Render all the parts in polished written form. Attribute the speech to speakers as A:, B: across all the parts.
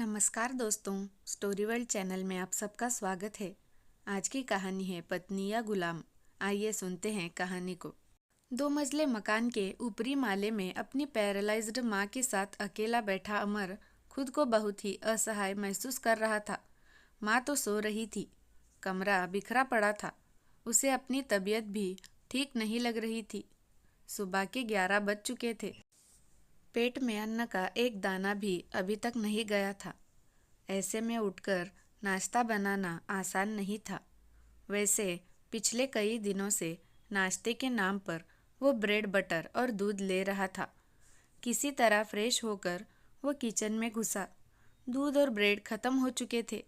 A: नमस्कार दोस्तों, story world channel में आप सबका स्वागत है। आज की कहानी है पत्नी या गुलाम। आइए सुनते हैं कहानी को। 2 मंजिले मकान के ऊपरी माले में अपनी पैरालाइज्ड माँ के साथ अकेला बैठा अमर खुद को बहुत ही असहाय महसूस कर रहा था। माँ तो सो रही थी, कमरा बिखरा पड़ा था। उसे अपनी तबीयत भी ठीक नहीं लग रही थी। सुबह के 11 बज चुके थे। पेट में अन्न का एक दाना भी अभी तक नहीं गया था। ऐसे में उठकर नाश्ता बनाना आसान नहीं था। वैसे पिछले कई दिनों से नाश्ते के नाम पर वो ब्रेड बटर और दूध ले रहा था। किसी तरह फ्रेश होकर वो किचन में घुसा। दूध और ब्रेड खत्म हो चुके थे।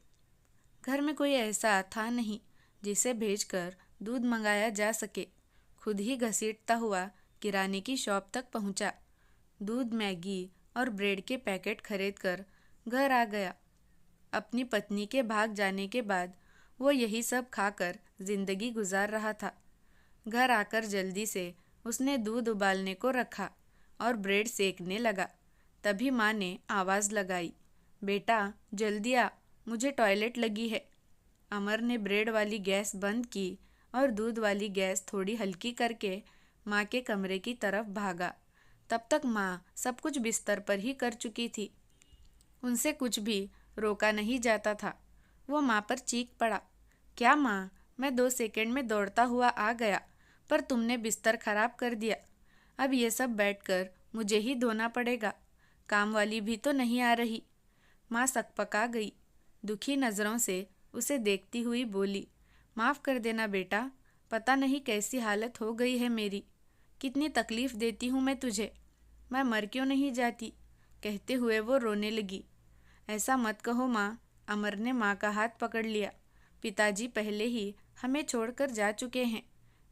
A: घर में कोई ऐसा था नहीं जिसे भेजकर दूध मंगाया जा सके। खुद ही घसीटता हुआ किराने की शॉप तक पहुंचा। दूध, मैगी और ब्रेड के पैकेट खरीदकर घर आ गया। अपनी पत्नी के भाग जाने के बाद वो यही सब खाकर जिंदगी गुजार रहा था। घर आकर जल्दी से उसने दूध उबालने को रखा और ब्रेड सेकने लगा। तभी माँ ने आवाज़ लगाई, बेटा जल्दी आ, मुझे टॉयलेट लगी है। अमर ने ब्रेड वाली गैस बंद की और दूध वाली गैस थोड़ी हल्की करके माँ के कमरे की तरफ भागा। तब तक माँ सब कुछ बिस्तर पर ही कर चुकी थी। उनसे कुछ भी रोका नहीं जाता था। वो माँ पर चीख पड़ा, क्या माँ, मैं 2 सेकंड में दौड़ता हुआ आ गया, पर तुमने बिस्तर खराब कर दिया। अब ये सब बैठकर मुझे ही धोना पड़ेगा। काम वाली भी तो नहीं आ रही। माँ सकपका गई। दुखी नज़रों से उसे देखती हुई बोली, माफ़ कर देना बेटा, पता नहीं कैसी हालत हो गई है मेरी। कितनी तकलीफ़ देती हूँ मैं तुझे। मैं मर क्यों नहीं जाती। कहते हुए वो रोने लगी। ऐसा मत कहो माँ, अमर ने माँ का हाथ पकड़ लिया। पिताजी पहले ही हमें छोड़कर जा चुके हैं।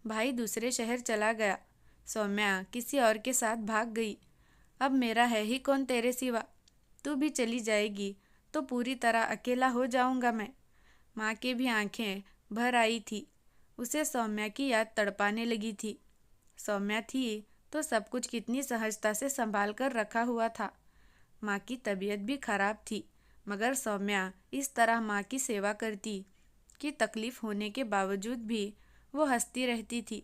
A: भाई दूसरे शहर चला गया। सौम्या किसी और के साथ भाग गई। अब मेरा है ही कौन तेरे सिवा। तू भी चली जाएगी तो पूरी तरह अकेला हो जाऊंगा मैं। माँ की भी आंखें भर आई थी। उसे सौम्या की याद तड़पाने लगी थी। सौम्या थी तो सब कुछ कितनी सहजता से संभाल कर रखा हुआ था। माँ की तबीयत भी खराब थी, मगर सौम्या इस तरह माँ की सेवा करती कि तकलीफ होने के बावजूद भी वो हंसती रहती थी।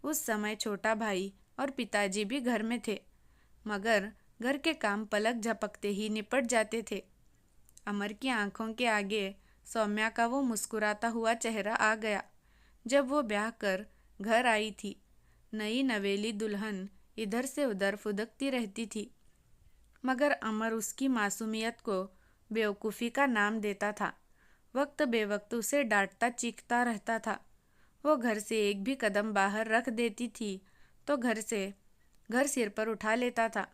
A: उस समय छोटा भाई और पिताजी भी घर में थे, मगर घर के काम पलक झपकते ही निपट जाते थे। अमर की आंखों के आगे सौम्या का वो मुस्कुराता हुआ चेहरा आ गया जब वो ब्याह कर घर आई थी। नई नवेली दुल्हन इधर से उधर फुदकती रहती थी, मगर अमर उसकी मासूमियत को बेवकूफ़ी का नाम देता था। वक्त बेवक्त उसे डांटता चीखता रहता था। वो घर से एक भी कदम बाहर रख देती थी तो घर सिर पर उठा लेता था।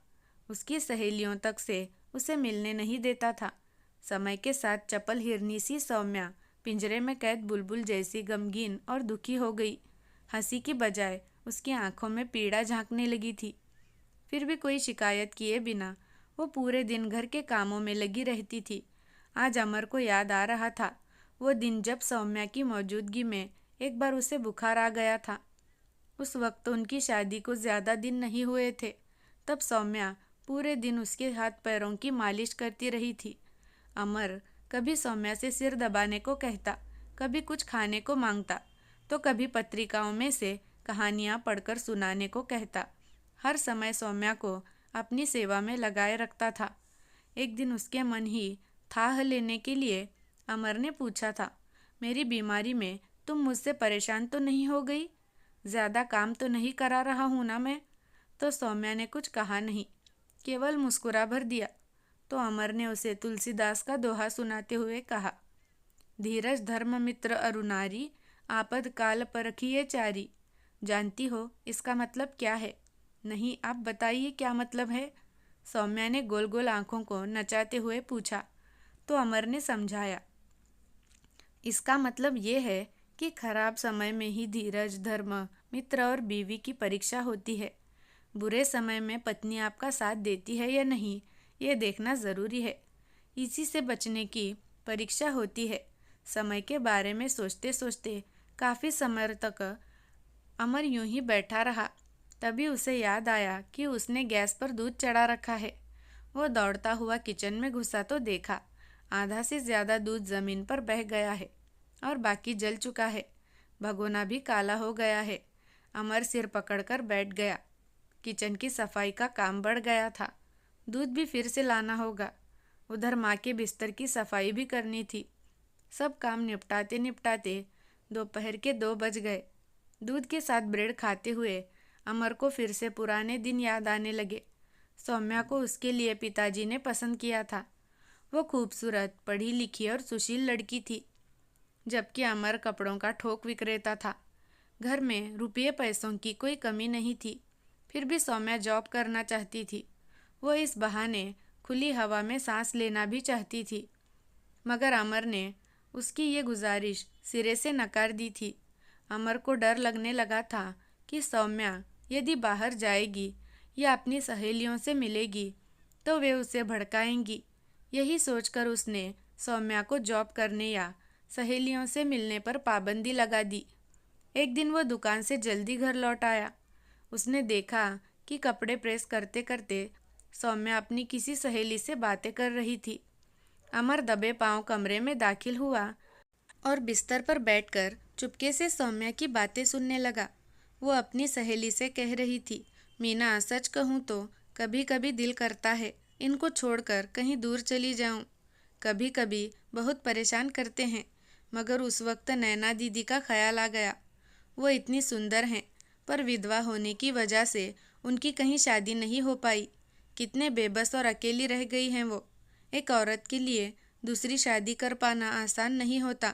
A: उसकी सहेलियों तक से उसे मिलने नहीं देता था। समय के साथ चपल हिरनी सी सौम्या पिंजरे में कैद बुलबुल जैसी गमगीन और दुखी हो गई। हंसी की बजाय उसकी आंखों में पीड़ा झांकने लगी थी। फिर भी कोई शिकायत किए बिना वो पूरे दिन घर के कामों में लगी रहती थी। आज अमर को याद आ रहा था वो दिन जब सौम्या की मौजूदगी में एक बार उसे बुखार आ गया था। उस वक्त उनकी शादी को ज़्यादा दिन नहीं हुए थे। तब सौम्या पूरे दिन उसके हाथ पैरों की मालिश करती रही थी। अमर कभी सौम्या से सिर दबाने को कहता, कभी कुछ खाने को मांगता, तो कभी पत्रिकाओं में से कहानियाँ पढ़कर सुनाने को कहता। हर समय सौम्या को अपनी सेवा में लगाए रखता था। एक दिन उसके मन ही थाह लेने के लिए अमर ने पूछा था, मेरी बीमारी में तुम मुझसे परेशान तो नहीं हो गई? ज़्यादा काम तो नहीं करा रहा हूँ ना मैं? तो सौम्या ने कुछ कहा नहीं, केवल मुस्कुरा भर दिया। तो अमर ने उसे तुलसीदास का दोहा सुनाते हुए कहा, धीरज धर्म मित्र अरुनारी, आपद काल परखिए चारी। जानती हो इसका मतलब क्या है? नहीं, आप बताइए क्या मतलब है? सौम्या ने गोल गोल आंखों को नचाते हुए पूछा। तो अमर ने समझाया, इसका मतलब ये है कि खराब समय में ही धीरज, धर्म, मित्र और बीवी की परीक्षा होती है। बुरे समय में पत्नी आपका साथ देती है या नहीं, ये देखना ज़रूरी है। इसी से बचने की परीक्षा होती है। समय के बारे में सोचते सोचते काफ़ी समय तक अमर यूं ही बैठा रहा। तभी उसे याद आया कि उसने गैस पर दूध चढ़ा रखा है। वो दौड़ता हुआ किचन में घुसा तो देखा आधा से ज़्यादा दूध ज़मीन पर बह गया है और बाकी जल चुका है। भगोना भी काला हो गया है। अमर सिर पकड़कर बैठ गया। किचन की सफाई का काम बढ़ गया था। दूध भी फिर से लाना होगा। उधर माँ के बिस्तर की सफाई भी करनी थी। सब काम निपटाते निपटाते दोपहर के 2 बज गए। दूध के साथ ब्रेड खाते हुए अमर को फिर से पुराने दिन याद आने लगे। सौम्या को उसके लिए पिताजी ने पसंद किया था। वो खूबसूरत, पढ़ी लिखी और सुशील लड़की थी, जबकि अमर कपड़ों का थोक विक्रेता था। घर में रुपये पैसों की कोई कमी नहीं थी। फिर भी सौम्या जॉब करना चाहती थी। वो इस बहाने खुली हवा में सांस लेना भी चाहती थी, मगर अमर ने उसकी ये गुजारिश सिरे से नकार दी थी। अमर को डर लगने लगा था कि सौम्या यदि बाहर जाएगी या अपनी सहेलियों से मिलेगी तो वे उसे भड़काएंगी। यही सोचकर उसने सौम्या को जॉब करने या सहेलियों से मिलने पर पाबंदी लगा दी। एक दिन वो दुकान से जल्दी घर लौट आया। उसने देखा कि कपड़े प्रेस करते करते सौम्या अपनी किसी सहेली से बातें कर रही थी। अमर दबे पांव कमरे में दाखिल हुआ और बिस्तर पर बैठकर चुपके से सौम्या की बातें सुनने लगा। वो अपनी सहेली से कह रही थी, मीना, सच कहूँ तो कभी कभी दिल करता है इनको छोड़कर कहीं दूर चली जाऊं। कभी कभी बहुत परेशान करते हैं, मगर उस वक्त नैना दीदी का ख्याल आ गया। वो इतनी सुंदर हैं, पर विधवा होने की वजह से उनकी कहीं शादी नहीं हो पाई। कितने बेबस और अकेली रह गई हैं वो। एक औरत के लिए दूसरी शादी कर पाना आसान नहीं होता।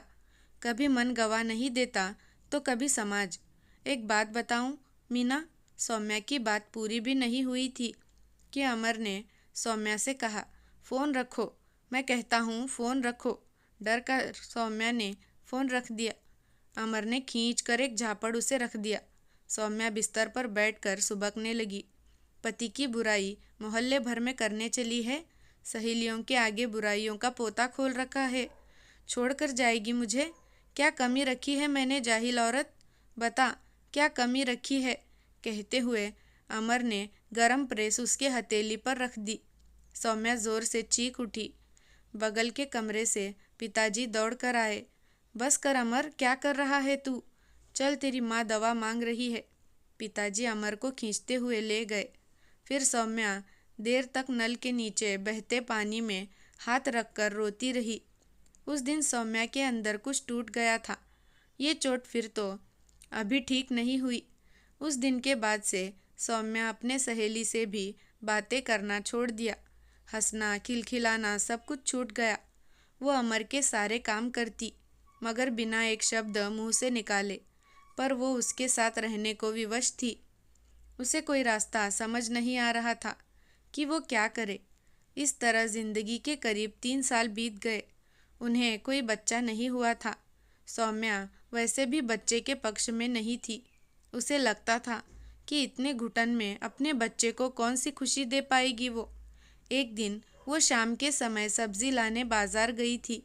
A: कभी मन गवा नहीं देता तो कभी समाज। एक बात बताऊं मीना, सौम्या की बात पूरी भी नहीं हुई थी कि अमर ने सौम्या से कहा, फ़ोन रखो, मैं कहता हूँ फ़ोन रखो। डर कर सौम्या ने फ़ोन रख दिया। अमर ने खींच कर एक झापड़ उसे रख दिया। सौम्या बिस्तर पर बैठकर सुबकने लगी। पति की बुराई मोहल्ले भर में करने चली है। सहेलियों के आगे बुराइयों का पोता खोल रखा है। छोड़कर जाएगी मुझे? क्या कमी रखी है मैंने, जाहिल औरत? बता, क्या कमी रखी है? कहते हुए अमर ने गरम प्रेस उसके हथेली पर रख दी। सौम्या जोर से चीख उठी। बगल के कमरे से पिताजी दौड़ कर आए। बस कर अमर, क्या कर रहा है तू? चल, तेरी माँ दवा मांग रही है। पिताजी अमर को खींचते हुए ले गए। फिर सौम्या देर तक नल के नीचे बहते पानी में हाथ रखकर रोती रही। उस दिन सौम्या के अंदर कुछ टूट गया था। ये चोट फिर तो अभी ठीक नहीं हुई। उस दिन के बाद से सौम्या अपने सहेली से भी बातें करना छोड़ दिया। हंसना, खिलखिलाना सब कुछ छूट गया। वो अमर के सारे काम करती, मगर बिना एक शब्द मुंह से निकाले। पर वो उसके साथ रहने को विवश थी। उसे कोई रास्ता समझ नहीं आ रहा था कि वो क्या करे। इस तरह जिंदगी के करीब 3 साल बीत गए। उन्हें कोई बच्चा नहीं हुआ था। सौम्या वैसे भी बच्चे के पक्ष में नहीं थी। उसे लगता था कि इतने घुटन में अपने बच्चे को कौन सी खुशी दे पाएगी वो। एक दिन वो शाम के समय सब्जी लाने बाजार गई थी।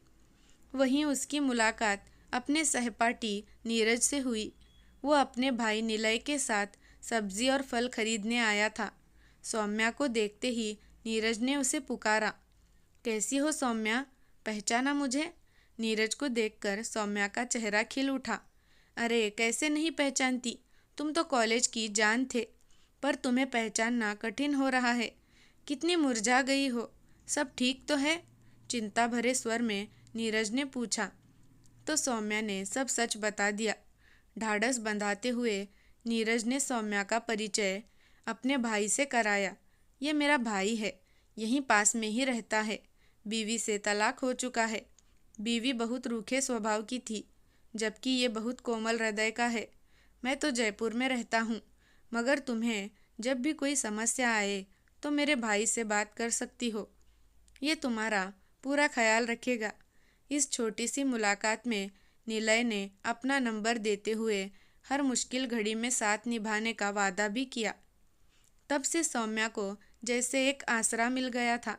A: वहीं उसकी मुलाकात अपने सहपाठी नीरज से हुई। वो अपने भाई निलय के साथ सब्जी और फल खरीदने आया था। सौम्या को देखते ही नीरज ने उसे पुकारा, कैसी हो सौम्या, पहचाना मुझे? नीरज को देखकर सौम्या का चेहरा खिल उठा। अरे कैसे नहीं पहचानती, तुम तो कॉलेज की जान थे, पर तुम्हें पहचानना कठिन हो रहा है। कितनी मुरझा गई हो, सब ठीक तो है? चिंता भरे स्वर में नीरज ने पूछा। तो सौम्या ने सब सच बता दिया। ढाढ़स बंधाते हुए नीरज ने सौम्या का परिचय अपने भाई से कराया। ये मेरा भाई है, यहीं पास में ही रहता है। बीवी से तलाक हो चुका है। बीवी बहुत रूखे स्वभाव की थी, जबकि ये बहुत कोमल हृदय का है। मैं तो जयपुर में रहता हूँ, मगर तुम्हें जब भी कोई समस्या आए तो मेरे भाई से बात कर सकती हो। ये तुम्हारा पूरा ख्याल रखेगा। इस छोटी सी मुलाकात में निलय ने अपना नंबर देते हुए हर मुश्किल घड़ी में साथ निभाने का वादा भी किया। तब से सौम्या को जैसे एक आसरा मिल गया था।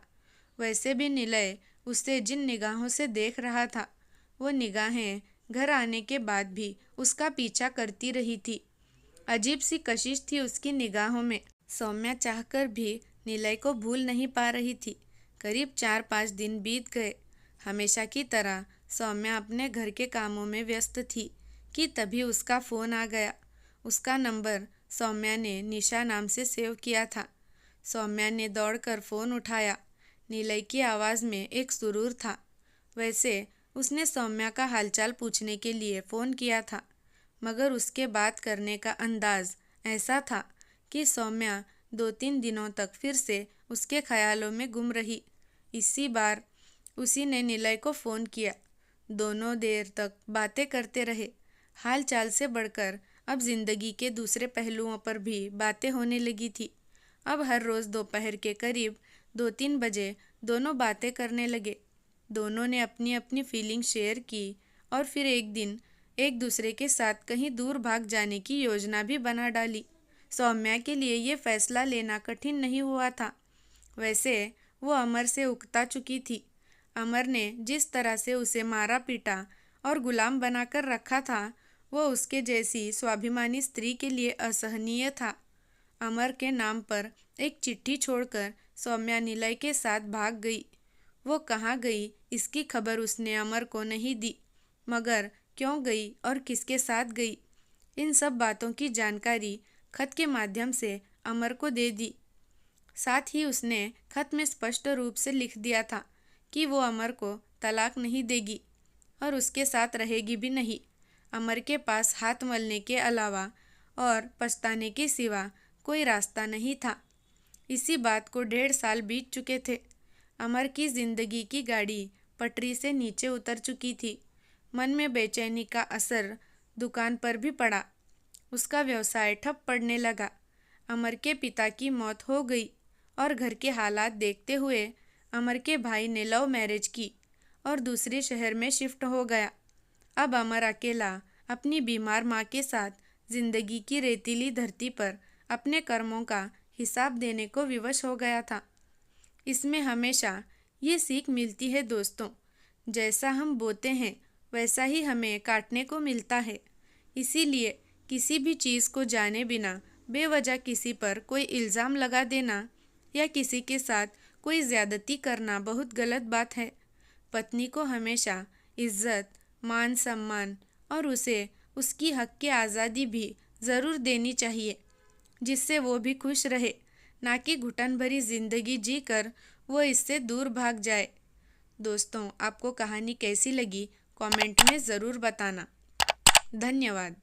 A: वैसे भी निलय उससे जिन निगाहों से देख रहा था, वो निगाहें घर आने के बाद भी उसका पीछा करती रही थी। अजीब सी कशिश थी उसकी निगाहों में। सौम्या चाहकर भी निलय को भूल नहीं पा रही थी। करीब 4-5 दिन बीत गए। हमेशा की तरह सौम्या अपने घर के कामों में व्यस्त थी कि तभी उसका फ़ोन आ गया। उसका नंबर सौम्या ने निशा नाम से सेव किया था। सौम्या ने दौड़कर फ़ोन उठाया। निलय की आवाज़ में एक सुरूर था। वैसे उसने सौम्या का हालचाल पूछने के लिए फ़ोन किया था, मगर उसके बात करने का अंदाज़ ऐसा था कि सौम्या 2-3 दिनों तक फिर से उसके ख्यालों में गुम रही। इसी बार उसी ने निलय को फ़ोन किया। दोनों देर तक बातें करते रहे। हाल चाल से बढ़कर अब जिंदगी के दूसरे पहलुओं पर भी बातें होने लगी थी। अब हर रोज़ दोपहर के करीब 2-3 बजे दोनों बातें करने लगे। दोनों ने अपनी अपनी फीलिंग शेयर की और फिर एक दिन एक दूसरे के साथ कहीं दूर भाग जाने की योजना भी बना डाली। सौम्या के लिए ये फैसला लेना कठिन नहीं हुआ था। वैसे वो अमर से उकता चुकी थी। अमर ने जिस तरह से उसे मारा पीटा और गुलाम बनाकर रखा था, वो उसके जैसी स्वाभिमानी स्त्री के लिए असहनीय था। अमर के नाम पर एक चिट्ठी छोड़कर सौम्या निलय के साथ भाग गई। वो कहाँ गई इसकी खबर उसने अमर को नहीं दी, मगर क्यों गई और किसके साथ गई, इन सब बातों की जानकारी खत के माध्यम से अमर को दे दी। साथ ही उसने खत में स्पष्ट रूप से लिख दिया था कि वो अमर को तलाक नहीं देगी और उसके साथ रहेगी भी नहीं। अमर के पास हाथ मलने के अलावा और पछताने के सिवा कोई रास्ता नहीं था। इसी बात को 1.5 साल बीत चुके थे। अमर की जिंदगी की गाड़ी पटरी से नीचे उतर चुकी थी। मन में बेचैनी का असर दुकान पर भी पड़ा। उसका व्यवसाय ठप पड़ने लगा। अमर के पिता की मौत हो गई और घर के हालात देखते हुए अमर के भाई ने लव मैरिज की और दूसरे शहर में शिफ्ट हो गया। अब अमर अकेला अपनी बीमार माँ के साथ जिंदगी की रेतीली धरती पर अपने कर्मों का हिसाब देने को विवश हो गया था। इसमें हमेशा ये सीख मिलती है दोस्तों, जैसा हम बोते हैं वैसा ही हमें काटने को मिलता है। इसीलिए किसी भी चीज़ को जाने बिना बेवजह किसी पर कोई इल्ज़ाम लगा देना या किसी के साथ कोई ज़्यादती करना बहुत गलत बात है। पत्नी को हमेशा इज्जत, मान सम्मान और उसे उसकी हक की आज़ादी भी ज़रूर देनी चाहिए, जिससे वो भी खुश रहे, ना कि घुटन भरी ज़िंदगी जीकर वो इससे दूर भाग जाए। दोस्तों, आपको कहानी कैसी लगी कमेंट में ज़रूर बताना। धन्यवाद।